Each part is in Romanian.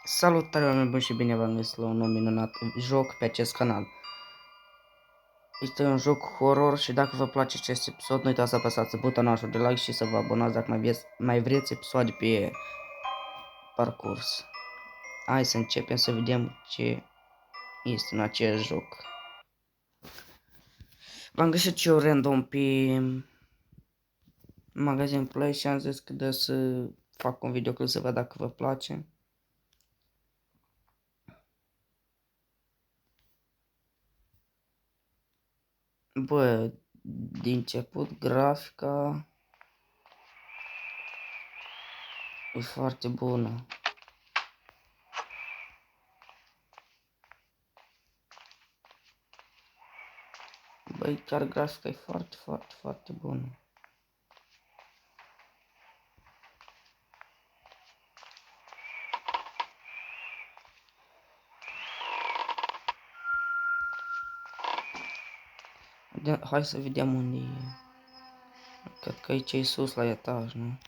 Salutare oameni buni și bine v-am găsit la un nou minunat joc pe acest canal. Este un joc horror și dacă vă place acest episod, nu uitați să apăsați butonul de like și să vă abonați dacă mai vreți episoade pe parcurs. Hai să începem să vedem ce este în acest joc. V-am găsit și eu random pe magazin Play și am zis că de să fac un videoclip să văd dacă vă place. Bă, din început grafica e foarte bună. Băi, chiar grafica e foarte bună. Hai să vedem unde e. Cred că aici e sus la etaj, nu?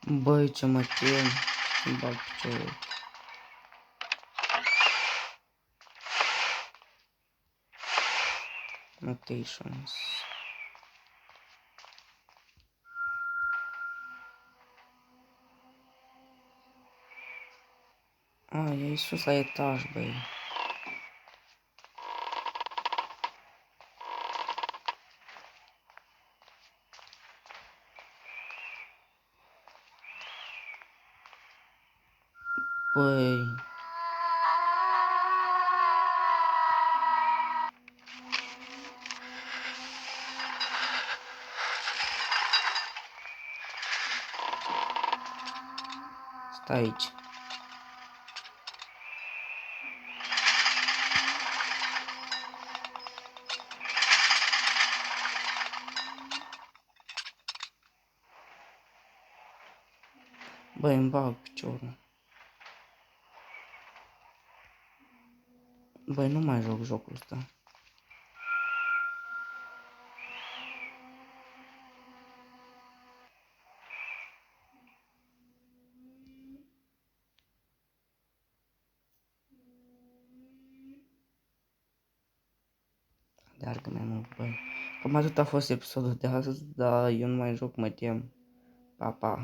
Băi, ce mă tem. Îmi bag piciorul. Notations. E sus la etaj, băi. Băi. Stai aici. Băi, îmi bag piciorul. Băi, nu mai joc jocul ăsta. Deargă mai mult, băi. Cam atât a fost episodul de astăzi, dar eu nu mai joc, mă tem. Pa, pa.